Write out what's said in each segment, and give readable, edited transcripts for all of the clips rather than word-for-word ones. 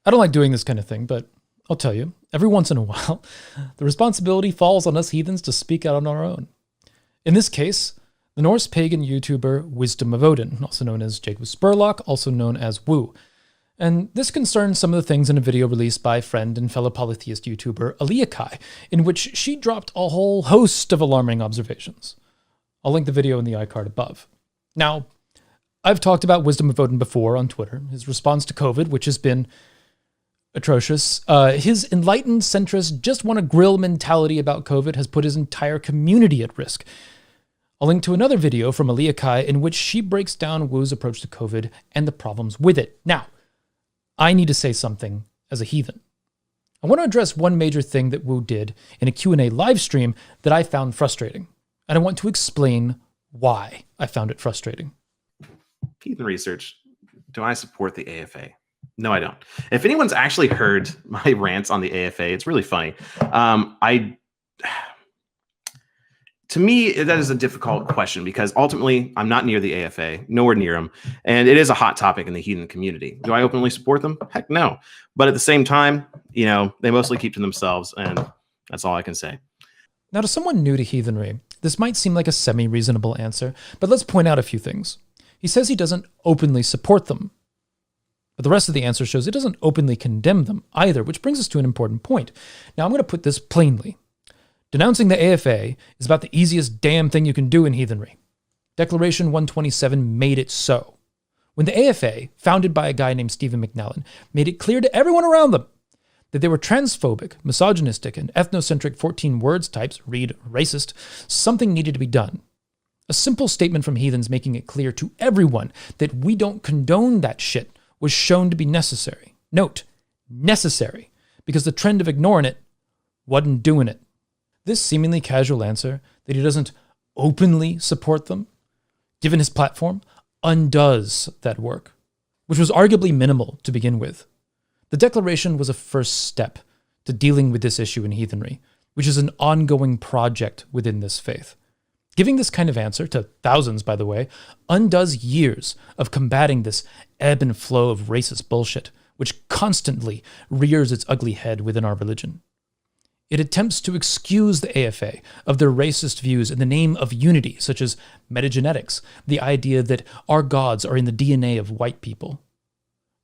I don't like doing this kind of thing, but I'll tell you, every once in a while, the responsibility falls on us heathens to speak out on our own. In this case, the Norse pagan YouTuber Wisdom of Odin, also known as Jacob Spurlock, also known as Woo. And this concerns some of the things in a video released by friend and fellow polytheist YouTuber Aleakai, in which she dropped a whole host of alarming observations. I'll link the video in the iCard above. Now, I've talked about Wisdom of Odin before on Twitter, his response to COVID, which has been atrocious. His enlightened centrist, just want to grill mentality about COVID has put his entire community at risk. I'll link to another video from Aleakai in which she breaks down Woo's approach to COVID and the problems with it. Now, I need to say something as a heathen. I want to address one major thing that Woo did in a Q&A live stream that I found frustrating, and I want to explain why I found it frustrating. Heathen research. Do I support the AFA? No, I don't. If anyone's actually heard my rants on the AFA, it's really funny. To me, that is a difficult question because ultimately I'm not near the AFA, nowhere near them. And it is a hot topic in the heathen community. Do I openly support them? Heck no. But at the same time, they mostly keep to themselves. And that's all I can say. Now, to someone new to heathenry, this might seem like a semi-reasonable answer, but let's point out a few things. He says he doesn't openly support them. But the rest of the answer shows he doesn't openly condemn them either, which brings us to an important point. Now, I'm going to put this plainly. Denouncing the AFA is about the easiest damn thing you can do in heathenry. Declaration 127 made it so. When the AFA, founded by a guy named Stephen McNallen, made it clear to everyone around them that they were transphobic, misogynistic, and ethnocentric 14 words types, read racist, something needed to be done. A simple statement from heathens making it clear to everyone that we don't condone that shit was shown to be necessary. Note, necessary, because the trend of ignoring it wasn't doing it. This seemingly casual answer that he doesn't openly support them, given his platform, undoes that work, which was arguably minimal to begin with. The declaration was a first step to dealing with this issue in heathenry, which is an ongoing project within this faith. Giving this kind of answer, to thousands by the way, undoes years of combating this ebb and flow of racist bullshit, which constantly rears its ugly head within our religion. It attempts to excuse the AFA of their racist views in the name of unity, such as metagenetics, the idea that our gods are in the DNA of white people.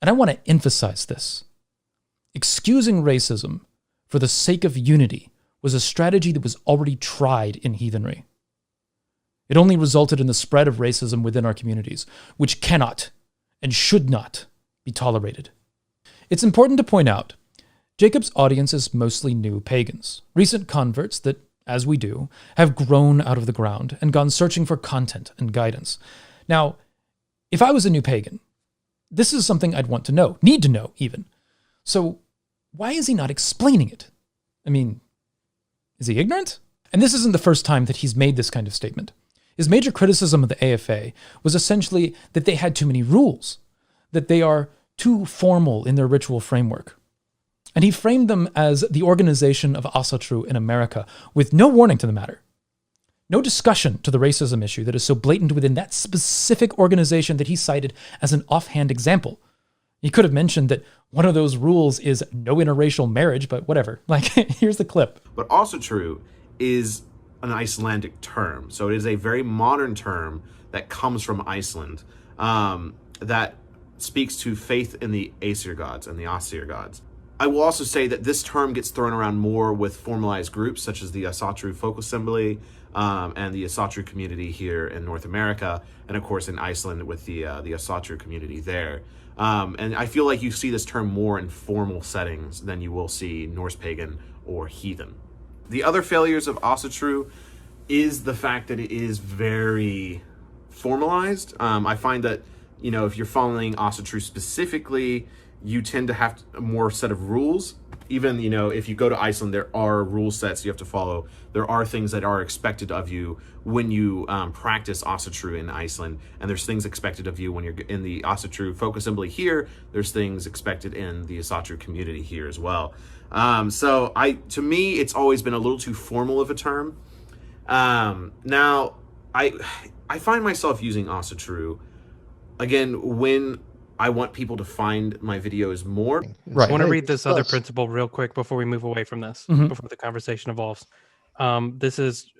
And I want to emphasize this. Excusing racism for the sake of unity was a strategy that was already tried in heathenry. It only resulted in the spread of racism within our communities, which cannot and should not be tolerated. It's important to point out Jacob's audience is mostly new pagans, recent converts that, as we do, have grown out of the ground and gone searching for content and guidance. Now, if I was a new pagan, this is something I'd want to know, need to know even. So why is he not explaining it? I mean, is he ignorant? And this isn't the first time that he's made this kind of statement. His major criticism of the AFA was essentially that they had too many rules, that they are too formal in their ritual framework. And he framed them as the organization of Asatru in America, with no warning to the matter. No discussion to the racism issue that is so blatant within that specific organization that he cited as an offhand example. He could have mentioned that one of those rules is no interracial marriage, but whatever. Here's the clip. But Asatru is an Icelandic term. So it is a very modern term that comes from Iceland that speaks to faith in the Aesir gods and the Asir gods. I will also say that this term gets thrown around more with formalized groups such as the Asatru Folk Assembly and the Asatru community here in North America, and of course in Iceland with the Asatru community there. And I feel like you see this term more in formal settings than you will see Norse pagan or heathen. The other failures of Asatru is the fact that it is very formalized. I find that, if you're following Asatru specifically, you tend to have a more set of rules. Even, if you go to Iceland, there are rule sets you have to follow. There are things that are expected of you when you practice Asatru in Iceland. And there's things expected of you when you're in the Asatru Folk Assembly here. There's things expected in the Asatru community here as well. To me, it's always been a little too formal of a term. Now, I find myself using Asatru, again, when I want people to find my videos more. Right. I want to read this other principle real quick before we move away from this, before the conversation evolves. This is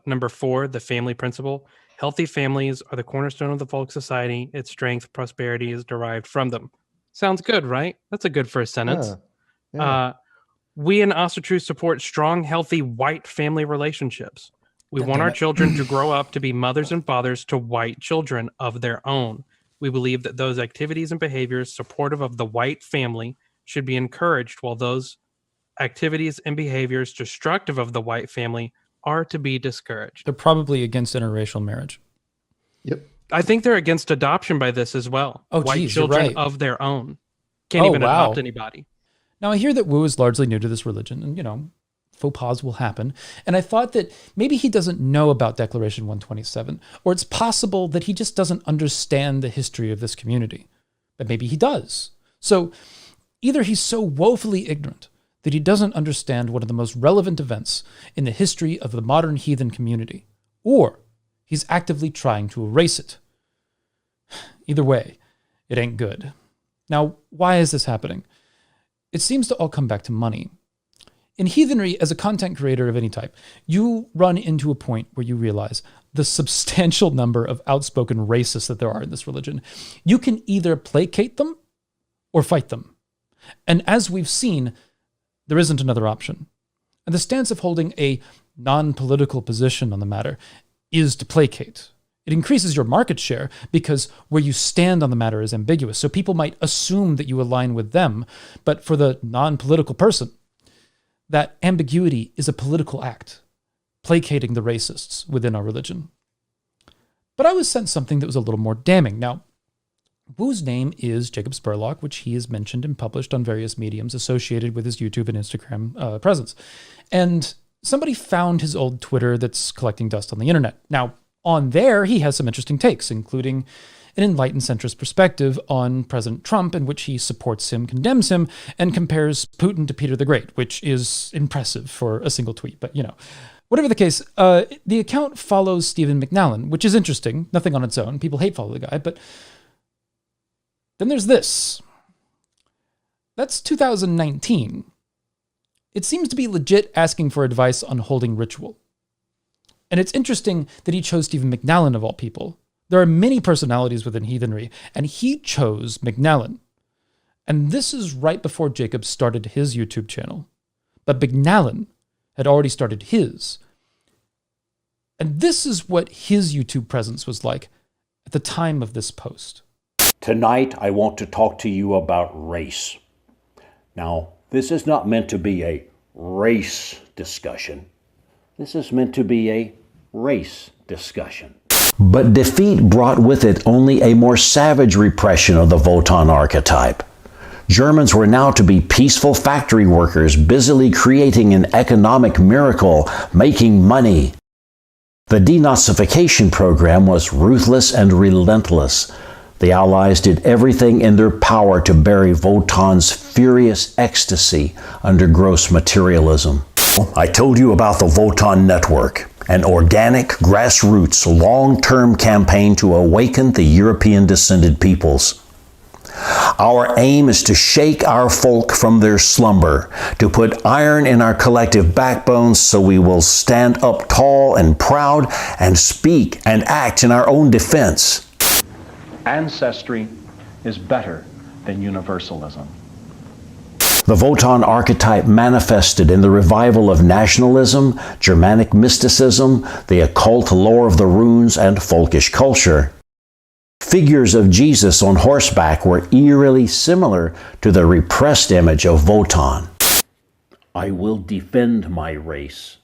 number 4, the family principle. Healthy families are the cornerstone of the folk society. Its strength, prosperity is derived from them. Sounds good, right? That's a good first sentence. Yeah. We in Asatru support strong, healthy, white family relationships. We want our children to grow up to be mothers and fathers to white children of their own. We believe that those activities and behaviors supportive of the white family should be encouraged, while those activities and behaviors destructive of the white family are to be discouraged. They're probably against interracial marriage. Yep. I think they're against adoption by this as well. Oh, white geez, you're children right. of their own. Can't even adopt anybody. Now, I hear that Wu is largely new to this religion, and, faux pas will happen. And I thought that maybe he doesn't know about Declaration 127, or it's possible that he just doesn't understand the history of this community. But maybe he does. So either he's so woefully ignorant that he doesn't understand one of the most relevant events in the history of the modern heathen community, or he's actively trying to erase it. Either way, it ain't good. Now, why is this happening? It seems to all come back to money. In heathenry, as a content creator of any type, you run into a point where you realize the substantial number of outspoken racists that there are in this religion. You can either placate them or fight them. And as we've seen, there isn't another option. And the stance of holding a non-political position on the matter is to placate. It increases your market share because where you stand on the matter is ambiguous. So people might assume that you align with them, but for the non-political person, that ambiguity is a political act, placating the racists within our religion. But I was sent something that was a little more damning. Now, Wu's name is Jacob Spurlock, which he has mentioned and published on various mediums associated with his YouTube and Instagram presence. And somebody found his old Twitter that's collecting dust on the internet. Now, on there, he has some interesting takes, including an enlightened centrist perspective on President Trump, in which he supports him, condemns him, and compares Putin to Peter the Great, which is impressive for a single tweet. But, whatever the case, the account follows Stephen McNallen, which is interesting. Nothing on its own. People hate follow the guy. But then there's this. That's 2019. It seems to be legit asking for advice on holding ritual. And it's interesting that he chose Stephen McNallen of all people. There are many personalities within heathenry, and he chose McNallen. And this is right before Jacob started his YouTube channel. But McNallen had already started his. And this is what his YouTube presence was like at the time of this post. Tonight, I want to talk to you about race. Now, this is not meant to be a race discussion. This is meant to be a race discussion. But defeat brought with it only a more savage repression of the Wotan archetype. Germans were now to be peaceful factory workers busily creating an economic miracle, making money. The denazification program was ruthless and relentless. The Allies did everything in their power to bury Wotan's furious ecstasy under gross materialism. I told you about the Wotan Network, an organic, grassroots, long-term campaign to awaken the European-descended peoples. Our aim is to shake our folk from their slumber, to put iron in our collective backbones so we will stand up tall and proud and speak and act in our own defense. Ancestry is better than universalism. The Wotan archetype manifested in the revival of nationalism, Germanic mysticism, the occult lore of the runes, and folkish culture. Figures of Jesus on horseback were eerily similar to the repressed image of Wotan. I will defend my race.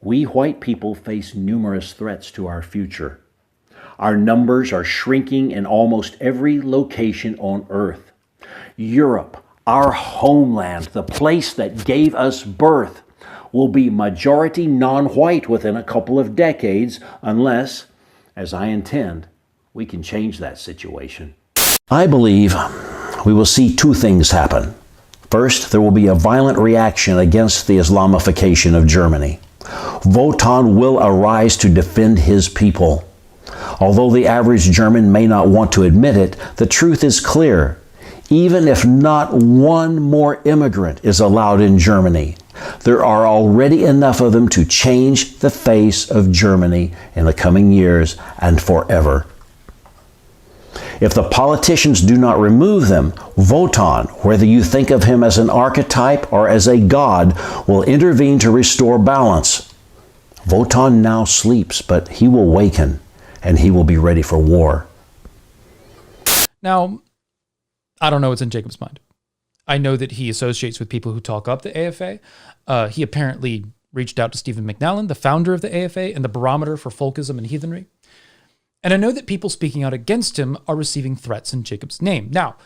We white people face numerous threats to our future. Our numbers are shrinking in almost every location on Earth. Europe, our homeland, the place that gave us birth, will be majority non-white within a couple of decades unless, as I intend, we can change that situation. I believe we will see two things happen. First, there will be a violent reaction against the Islamification of Germany. Wotan will arise to defend his people. Although the average German may not want to admit it, the truth is clear. Even if not one more immigrant is allowed in Germany, there are already enough of them to change the face of Germany in the coming years and forever. If the politicians do not remove them, Wotan, whether you think of him as an archetype or as a god, will intervene to restore balance. Wotan now sleeps, but he will waken, and he will be ready for war. Now, I don't know what's in Jacob's mind. I know that he associates with people who talk up the AFA. He apparently reached out to Stephen McNallen, the founder of the AFA and the barometer for folkism and heathenry. And I know that people speaking out against him are receiving threats in Jacob's name. Now,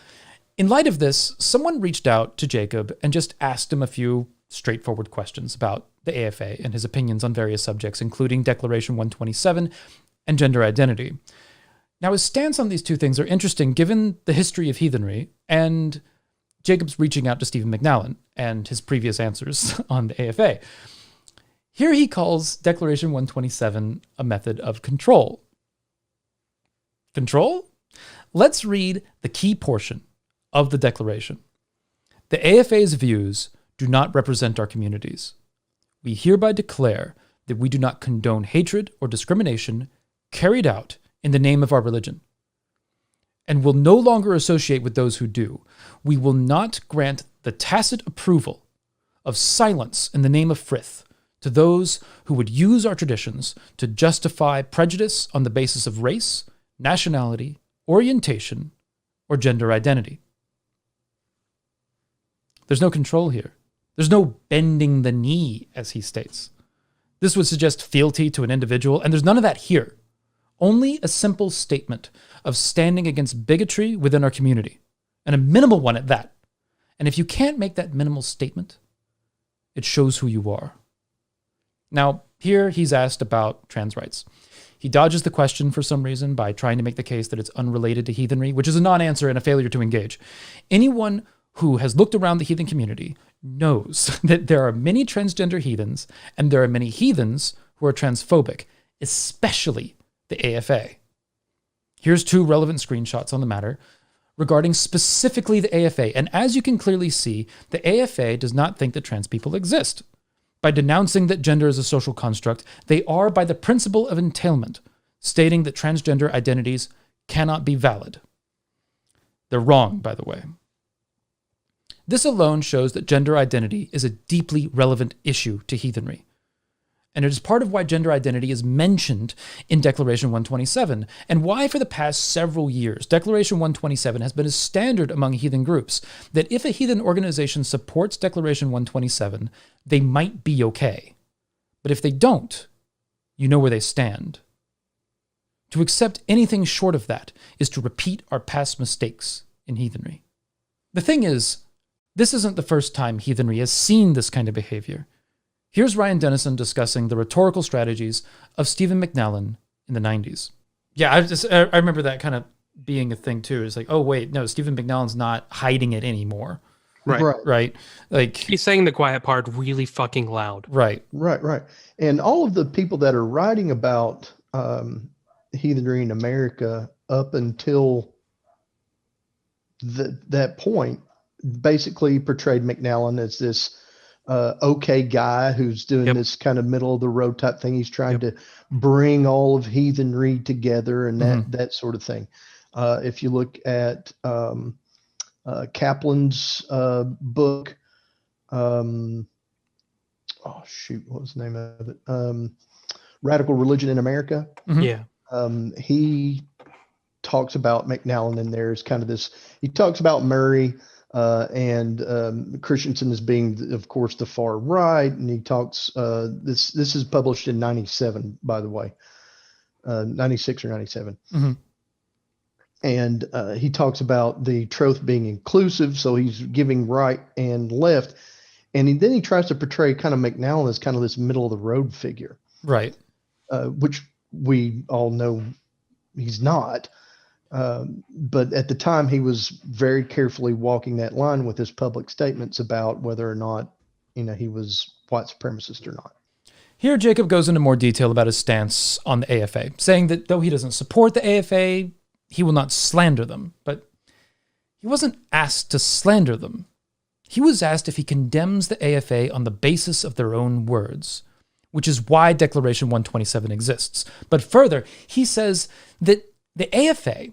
in light of this, someone reached out to Jacob and just asked him a few straightforward questions about the AFA and his opinions on various subjects, including Declaration 127 and gender identity. Now, his stance on these two things are interesting given the history of heathenry and Jacob's reaching out to Stephen McNallen and his previous answers on the AFA. Here he calls Declaration 127 a method of control. Control? Let's read the key portion of the declaration. The AFA's views do not represent our communities. We hereby declare that we do not condone hatred or discrimination carried out in the name of our religion, and will no longer associate with those who do. We will not grant the tacit approval of silence in the name of Frith to those who would use our traditions to justify prejudice on the basis of race, nationality, orientation, or gender identity. There's no control here. There's no bending the knee, as he states. This would suggest fealty to an individual, and there's none of that here. Only a simple statement of standing against bigotry within our community, and a minimal one at that. And if you can't make that minimal statement, it shows who you are. Now, here he's asked about trans rights. He dodges the question for some reason by trying to make the case that it's unrelated to heathenry, which is a non-answer and a failure to engage. Anyone who has looked around the heathen community knows that there are many transgender heathens, and there are many heathens who are transphobic, especially the AFA. Here's two relevant screenshots on the matter regarding specifically the AFA. And as you can clearly see, the AFA does not think that trans people exist. By denouncing that gender is a social construct, they are, by the principle of entailment, stating that transgender identities cannot be valid. They're wrong, by the way. This alone shows that gender identity is a deeply relevant issue to heathenry. And it is part of why gender identity is mentioned in Declaration 127, and why for the past several years, Declaration 127 has been a standard among heathen groups, that if a heathen organization supports Declaration 127, they might be okay. But if they don't, you know where they stand. To accept anything short of that is to repeat our past mistakes in heathenry. The thing is, this isn't the first time heathenry has seen this kind of behavior. Here's Ryan Dennison discussing the rhetorical strategies of Stephen McNallen in the 90s. Yeah, I remember that kind of being a thing too. It's like, oh wait, no, Stephen McNallen's not hiding it anymore. Right. Like, he's saying the quiet part really fucking loud. Right. And all of the people that are writing about heathenry in America up until that point basically portrayed McNallen as this okay guy who's doing this kind of middle of the road type thing. He's trying to bring all of heathenry together and that sort of thing. If you look at Kaplan's book, what was the name of it? Radical Religion in America. Yeah. He talks about McNallen in there as kind of this. He talks about Murray and Christensen as being, of course, the far right, and he talks. This is published in '97, by the way, '96 or '97. And he talks about the Troth being inclusive, so he's giving right and left, and then he tries to portray kind of McNallen as kind of this middle of the road figure, right? Which we all know he's not. But at the time, he was very carefully walking that line with his public statements about whether or not, he was white supremacist or not. Here, Jacob goes into more detail about his stance on the AFA, saying that though he doesn't support the AFA, he will not slander them. But he wasn't asked to slander them. He was asked if he condemns the AFA on the basis of their own words, which is why Declaration 127 exists. But further, he says that the AFA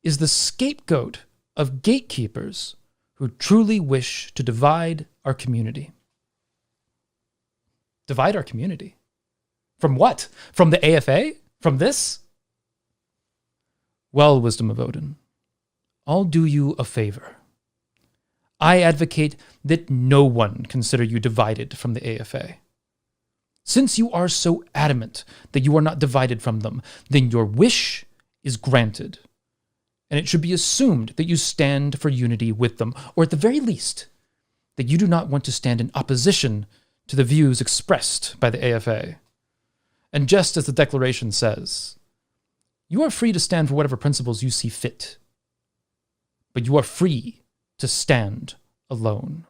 is the scapegoat of gatekeepers who truly wish to divide our community. Divide our community? From what? From the AFA? From this? Well, Wisdom of Odin, I'll do you a favor. I advocate that no one consider you divided from the AFA. Since you are so adamant that you are not divided from them, then your wish is granted, and it should be assumed that you stand for unity with them, or at the very least, that you do not want to stand in opposition to the views expressed by the AFA. And just as the Declaration says, you are free to stand for whatever principles you see fit, but you are free to stand alone.